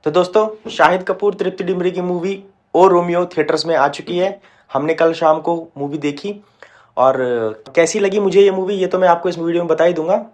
तो दोस्तों, शाहिद कपूर तृप्ति डिमरी की मूवी ओ रोमियो थिएटर्स में आ चुकी है। हमने कल शाम को मूवी देखी और कैसी लगी मुझे ये मूवी, ये तो मैं आपको इस वीडियो में बता ही दूंगा।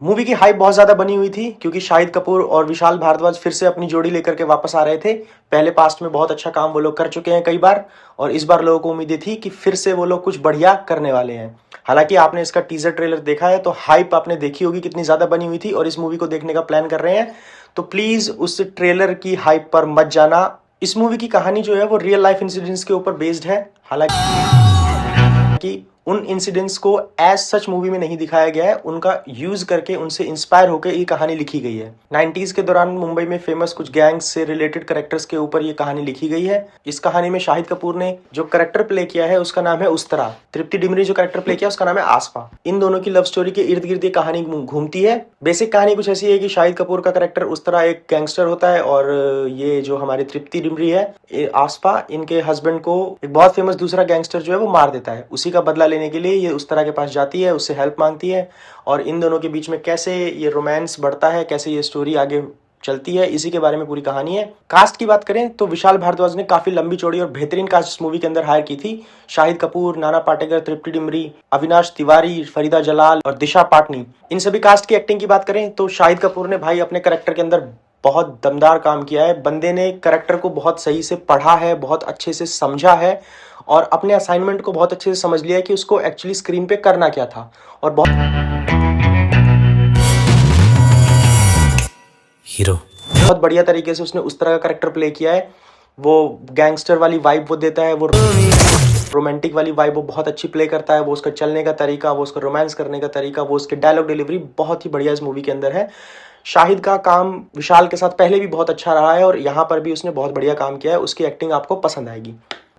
मूवी की हाइप बहुत ज़्यादा बनी हुई थी क्योंकि शाहिद कपूर और विशाल भारद्वाज फिर से अपनी जोड़ी लेकर के वापस आ रहे थे। पहले पास्ट में बहुत अच्छा काम वो लोग कर चुके हैं कई बार, और इस बार लोगों को उम्मीदें थी कि फिर से वो लोग कुछ बढ़िया करने वाले हैं। हालांकि आपने इसका टीजर ट्रेलर देखा है तो हाइप आपने देखी होगी कितनी ज़्यादा बनी हुई थी, और इस मूवी को देखने का प्लान कर रहे हैं तो प्लीज़ उस ट्रेलर की हाइप पर मत जाना। इस मूवी की कहानी जो है वो रियल लाइफ इंसिडेंट्स के ऊपर बेस्ड है। हालांकि उन इंसिडेंट्स को एज सच मूवी में नहीं दिखाया गया है, उनका यूज करके उनसे इंस्पायर होकर ये कहानी लिखी गई है। 90s के दौरान मुंबई में फेमस कुछ गैंग्स से रिलेटेड कैरेक्टर्स के ऊपर ये कहानी लिखी गई है। इस कहानी में शाहिद कपूर ने जो कैरेक्टर प्ले किया है उसका नाम है उस्तरा। तृप्ति डिमरी जो कैरेक्टर प्ले किया उसका नाम है आसफा। इन दोनों की लव स्टोरी के इर्द गिर्द ये कहानी घूमती है। बेसिक कहानी कुछ ऐसी है कि शाहिद कपूर का कैरेक्टर उस्तरा एक गैंगस्टर होता है, और ये जो हमारी तृप्ति डिमरी है आसफा, इनके हस्बैंड को एक बहुत फेमस दूसरा गैंगस्टर जो है वो मार देता है। उसी का बदला लेने के लिए ये उस्तरा के पास जाती है, उससे हेल्प मांगती है, और इन दोनों के बीच में कैसे ये रोमांस बढ़ता है, कैसे ये स्टोरी आगे चलती है, इसी के बारे में पूरी कहानी है। कास्ट की बात करें तो विशाल भारद्वाज ने काफी लंबी चौड़ी और बेहतरीन कास्ट इस मूवी के अंदर हायर की थी। शाहिद कपूर, नाना पाटेकर, तृप्ति डिमरी, अविनाश तिवारी, फरीदा जलाल और दिशा पाटनी, इन सभी कास्ट की एक्टिंग की बात करें तो शाहिद कपूर ने भाई अपने कैरेक्टर के अंदर बहुत दमदार काम किया है। बंदे ने कैरेक्टर को बहुत सही से पढ़ा है, बहुत अच्छे से समझा है, और अपने असाइनमेंट को बहुत अच्छे से समझ लिया है कि उसको एक्चुअली स्क्रीन पे करना क्या था। और बहुत बढ़िया तरीके से उसने उस तरह का कैरेक्टर प्ले किया है। वो गैंगस्टर वाली वाइब वो देता है, वो रोमांटिक वाली वाइब वो बहुत अच्छी प्ले करता है। वो उसका चलने का तरीका, वो उसका रोमांस करने का तरीका, वो उसके डायलॉग डिलीवरी बहुत ही बढ़िया इस मूवी के अंदर है। शाहिद का काम विशाल के साथ पहले भी बहुत अच्छा रहा है और यहाँ पर भी उसने बहुत बढ़िया काम किया है। उसकी एक्टिंग आपको पसंद आएगी।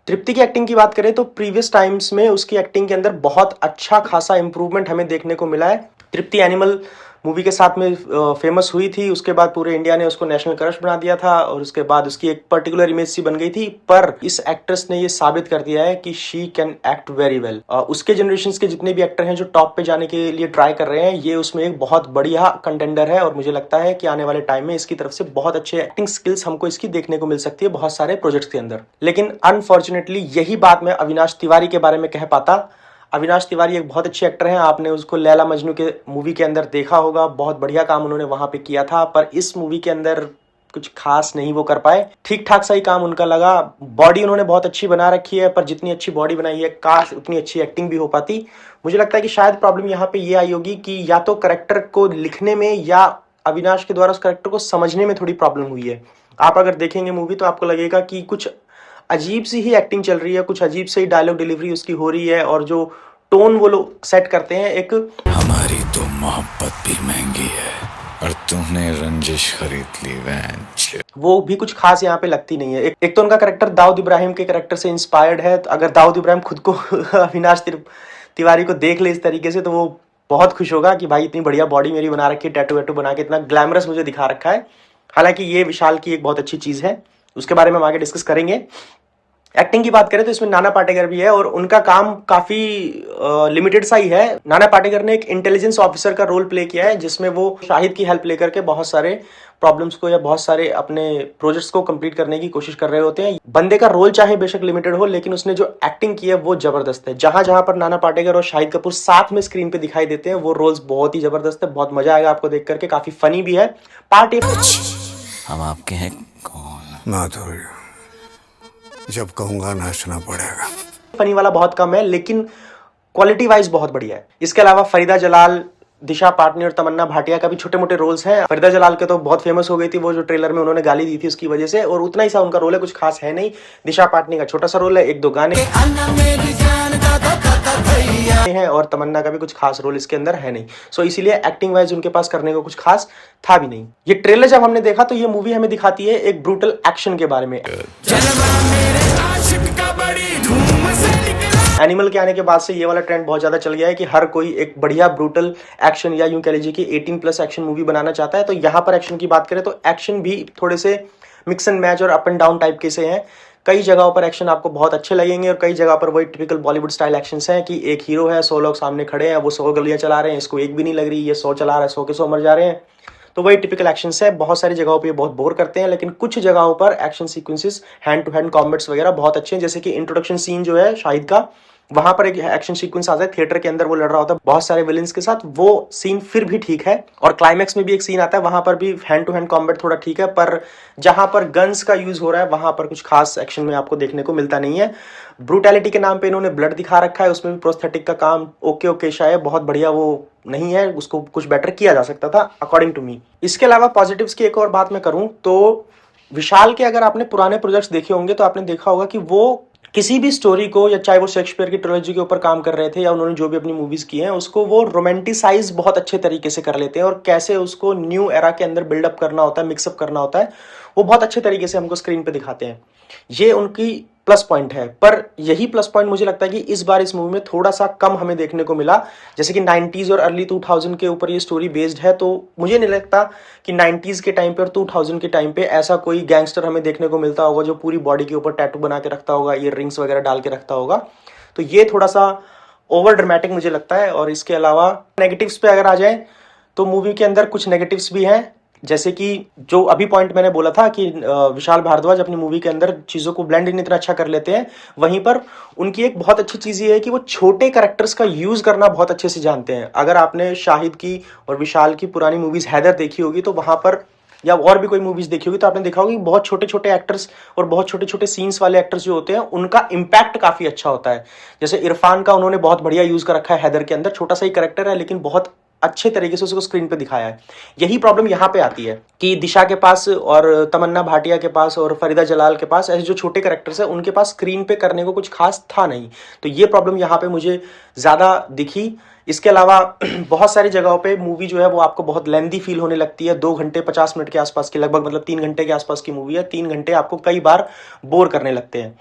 तृप्ति की एक्टिंग की बात करें तो प्रीवियस टाइम्स में उसकी एक्टिंग के अंदर बहुत अच्छा खासा इंप्रूवमेंट हमें देखने को मिला है। तृप्ति एनिमल मूवी के साथ में फेमस हुई थी, उसके बाद पूरे इंडिया ने उसको नेशनल क्रश बना दिया था, और उसके बाद उसकी एक पर्टिकुलर इमेज सी बन गई थी। पर इस एक्ट्रेस ने ये साबित कर दिया है कि she can act very well. उसके जनरेशन के जितने भी एक्टर हैं जो टॉप पे जाने के लिए ट्राई कर रहे हैं, ये उसमें एक बहुत बढ़िया कंटेंडर है, और मुझे लगता है कि आने वाले टाइम में इसकी तरफ से बहुत अच्छे एक्टिंग स्किल्स हमको इसकी देखने को मिल सकती है बहुत सारे प्रोजेक्ट्स के अंदर। लेकिन अनफॉर्चुनेटली यही बात मैं अविनाश तिवारी के बारे में कह पाता। अविनाश तिवारी एक बहुत अच्छे एक्टर हैं, आपने उसको लैला मजनू के मूवी के अंदर देखा होगा, बहुत बढ़िया काम उन्होंने वहां पे किया था। पर इस मूवी के अंदर कुछ खास नहीं वो कर पाए, ठीक ठाक सा ही काम उनका लगा। बॉडी उन्होंने बहुत अच्छी बना रखी है, पर जितनी अच्छी बॉडी बनाई है काश उतनी अच्छी एक्टिंग भी हो पाती। मुझे लगता है कि शायद प्रॉब्लम यहाँ पे ये आई होगी कि या तो करेक्टर को लिखने में या अविनाश के द्वारा उस करेक्टर को समझने में थोड़ी प्रॉब्लम हुई है। आप अगर देखेंगे मूवी तो आपको लगेगा कि कुछ अजीब सी ही एक्टिंग चल रही है, कुछ अजीब से ही डायलॉग डिलीवरी उसकी हो रही है, और जो टोन वो लोग सेट करते हैं, एक हमारी तो मोहब्बत भी महंगी है और तूने रंजिश खरीद ली वैन, वो भी कुछ खास यहाँ पे लगती नहीं है। एक तो उनका कैरेक्टर दाऊद इब्राहिम के कैरेक्टर से इंस्पायर्ड है, तो अगर दाऊद इब्राहिम खुद को अविनाश तिवारी को देख ले इस तरीके से तो वो बहुत खुश होगा कि भाई इतनी बढ़िया बॉडी मेरी बना रखी है, टैटू वैटू बना के इतना ग्लैमरस मुझे दिखा रखा है। हालांकि ये विशाल की एक बहुत अच्छी चीज है, उसके बारे में हम आगे डिस्कस करेंगे। एक्टिंग की बात करें तो इसमें नाना पाटेकर भी है, और उनका काम काफी लिमिटेड सा ही है। नाना पाटेकर ने एक इंटेलिजेंस ऑफिसर का रोल प्ले किया है, जिसमें वो शाहिद की हेल्प लेकर के बहुत सारे प्रॉब्लम्स को या बहुत सारे अपने प्रोजेक्ट्स को कंप्लीट करने की कोशिश कर रहे होते हैं। बंदे का रोल चाहे बेशक लिमिटेड हो, लेकिन उसने जो एक्टिंग की है वो जबरदस्त है। जहां जहां पर नाना पाटेकर और शाहिद कपूर साथ में स्क्रीन पे दिखाई देते हैं वो रोल्स बहुत ही जबरदस्त है, बहुत मजा आएगा आपको देख करके, काफी फनी भी है। पार्ट हम आपके हैं कौन? माधुरी, जब कहूंगा नाचना पड़ेगा। फनी वाला बहुत कम है, लेकिन क्वालिटी वाइज बहुत बढ़िया है। इसके अलावा फरीदा जलाल, दिशा पाटनी और तमन्ना भाटिया का भी छोटे मोटे रोल्स हैं। फरीदा जलाल के तो बहुत फेमस हो गई थी वो जो ट्रेलर में उन्होंने गाली दी थी उसकी वजह से, और उतना ही सा उनका रोल है, कुछ खास है नहीं। दिशा पाटनी का छोटा सा रोल है, एक दो गाने हैं, और तमन्ना का भी कुछ खास रोल इसके अंदर है नहीं। सो इसीलिए एक्टिंग वाइज उनके पास करने को कुछ खास था भी नहीं। ये ट्रेलर जब हमने देखा तो ये मूवी हमें दिखाती है एक ब्रूटल एक्शन के बारे में। एनिमल के आने के बाद से ये वाला ट्रेंड बहुत ज्यादा चल गया है कि हर कोई एक बढ़िया ब्रूटल एक्शन, या यूं कह लीजिए कि 18+ एक्शन मूवी बनाना चाहता है। तो यहाँ पर एक्शन की बात करें तो एक्शन भी थोड़े से मिक्स एंड मैच और अप एंड डाउन टाइप के से हैं। कई जगहों पर एक्शन आपको बहुत अच्छे लगेंगे, और कई जगह पर वही टिपिकल बॉलीवुड स्टाइल एक्शंस हैं कि एक हीरो है, 100 लोग सामने खड़े हैं, वो 100 गलियां चला रहे हैं, इसको एक भी नहीं लग रही, ये 100 चला रहा है, 100 के 100 मर जा रहे हैं। तो वही टिपिकल एक्शन है, बहुत सारी जगहों पे ये बहुत बोर करते हैं, लेकिन कुछ जगहों पर action sequences, hand to hand combats वगैरह बहुत अच्छे हैं। जैसे कि इंट्रोडक्शन सीन जो है शाहिद का, वहां पर एक एक्शन सीक्वेंस आता है थिएटर के अंदर, वो लड़ रहा होता है बहुत सारे विलेंस के साथ, वो सीन फिर भी ठीक है। और क्लाइमैक्स में भी एक सीन आता है, वहां पर भी हैंड टू हैंड कॉम्बैट थोड़ा ठीक है, पर जहां पर गन्स का यूज हो रहा है वहां पर कुछ खास एक्शन में आपको देखने को मिलता नहीं है। ब्रूटैलिटी के नाम पे इन्होंने ब्लड दिखा रखा है, उसमें भी प्रोस्थेटिक का काम ओके शायद बहुत बढ़िया वो नहीं है, उसको कुछ बेटर किया जा सकता था अकॉर्डिंग टू मी। इसके अलावा पॉजिटिव्स की एक और बात मैं करूं तो विशाल के अगर आपने पुराने प्रोजेक्ट्स देखे होंगे तो आपने देखा होगा कि वो किसी भी स्टोरी को, या चाहे वो शेक्सपियर की ट्रिलॉजी के ऊपर काम कर रहे थे या उन्होंने जो भी अपनी मूवीज की हैं, उसको वो रोमांटिसाइज बहुत अच्छे तरीके से कर लेते हैं, और कैसे उसको न्यू एरा के अंदर बिल्डअप करना होता है, मिक्सअप करना होता है, वो बहुत अच्छे तरीके से हमको स्क्रीन पे दिखाते हैं। ये उनकी प्लस पॉइंट है। पर यही प्लस पॉइंट मुझे लगता है कि इस बार इस मूवी में थोड़ा सा कम हमें देखने को मिला। जैसे कि 90s और अर्ली 2000 के ऊपर ये स्टोरी बेस्ड है, तो मुझे नहीं लगता कि 90s के टाइम पे और 2000 के टाइम पे ऐसा कोई गैंगस्टर हमें देखने को मिलता होगा जो पूरी बॉडी के ऊपर टैटू बना के रखता होगा, ईयर रिंग्स वगैरह डाल के रखता होगा। तो ये थोड़ा सा ओवर ड्रामेटिक मुझे लगता है। और इसके अलावा नेगेटिव्स पे अगर आ जाए तो मूवी के अंदर कुछ नेगेटिव्स भी हैं, जैसे कि जो अभी पॉइंट मैंने बोला था कि विशाल भारद्वाज अपनी मूवी के अंदर चीज़ों को ब्लेंड इन इतना अच्छा कर लेते हैं, वहीं पर उनकी एक बहुत अच्छी चीज़ ये है कि वो छोटे कैरेक्टर्स का यूज़ करना बहुत अच्छे से जानते हैं। अगर आपने शाहिद की और विशाल की पुरानी मूवीज़ हैदर देखी होगी तो वहाँ पर, या और भी कोई मूवीज़ देखी होगी तो आपने देखा होगा कि बहुत छोटे छोटे एक्टर्स और बहुत छोटे छोटे सीन्स वाले एक्टर्स जो होते हैं उनका इम्पैक्ट काफ़ी अच्छा होता है। जैसे इरफान का उन्होंने बहुत बढ़िया यूज़ कर रखा है हैदर के अंदर, छोटा सा ही कैरेक्टर है लेकिन बहुत अच्छे तरीके से उसको स्क्रीन पे दिखाया है। यही प्रॉब्लम यहाँ पे आती है कि दिशा के पास और तमन्ना भाटिया के पास और फरीदा जलाल के पास ऐसे जो छोटे कैरेक्टर्स हैं उनके पास स्क्रीन पे करने को कुछ खास था नहीं, तो ये प्रॉब्लम यहाँ पे मुझे ज़्यादा दिखी। इसके अलावा बहुत सारी जगहों पे मूवी जो है वो आपको बहुत लेंदी फील होने लगती है। 2 घंटे 50 मिनट के आसपास की, लगभग मतलब 3 घंटे के आसपास की मूवी है, 3 घंटे आपको कई बार बोर करने लगते हैं।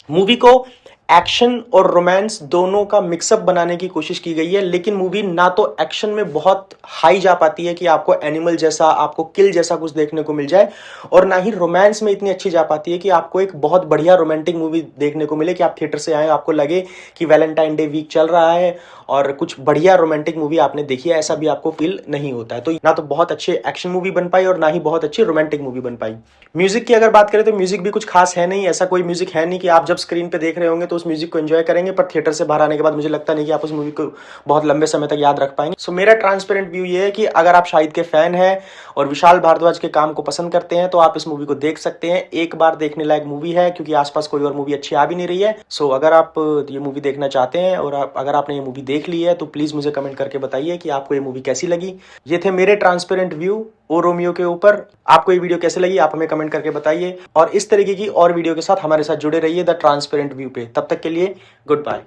मूवी को एक्शन और रोमांस दोनों का मिक्सअप बनाने की कोशिश की गई है, लेकिन मूवी ना तो एक्शन में बहुत हाई जा पाती है कि आपको एनिमल जैसा, आपको किल जैसा कुछ देखने को मिल जाए, और ना ही रोमांस में इतनी अच्छी जा पाती है कि आपको एक बहुत बढ़िया रोमांटिक मूवी देखने को मिले कि आप थिएटर से आए आपको लगे कि वैलेंटाइन डे वीक चल रहा है और कुछ बढ़िया रोमांटिक मूवी आपने देखी है, ऐसा भी आपको फील नहीं होता है। तो ना तो बहुत अच्छे एक्शन मूवी बन पाई और ना ही बहुत अच्छी रोमांटिक मूवी बन पाई। म्यूजिक की अगर बात करें तो म्यूजिक भी कुछ खास है नहीं, ऐसा कोई म्यूजिक है नहीं कि आप जब स्क्रीन पे देख रहे होंगे तो उस म्यूजिक को एंजॉय करेंगे, पर थिएटर से बाहर आने के बाद मुझे लगता नहीं कि आप उस मूवी को बहुत लंबे समय तक याद रख पाएंगे। सो मेरा ट्रांसपेरेंट व्यू ये है कि अगर आप शाहिद के फैन हैं और विशाल भारद्वाज के काम को पसंद करते हैं तो आप इस मूवी को देख सकते हैं। एक बार देखने लायक मूवी है क्योंकि आसपास कोई और मूवी अच्छी आ भी नहीं रही है। सो अगर आप ये मूवी देखना चाहते हैं और अगर आपने ये मूवी देख ली है तो प्लीज मुझे कमेंट करके बताइए कि आपको ये मूवी कैसी लगी। ये थे मेरे ट्रांसपेरेंट व्यू ओ रोमियो के ऊपर। आपको ये वीडियो कैसे लगी आप हमें कमेंट करके बताइए, और इस तरीके की और वीडियो के साथ हमारे साथ जुड़े रहिए द ट्रांसपेरेंट व्यू पे। तब तक के लिए गुड बाय।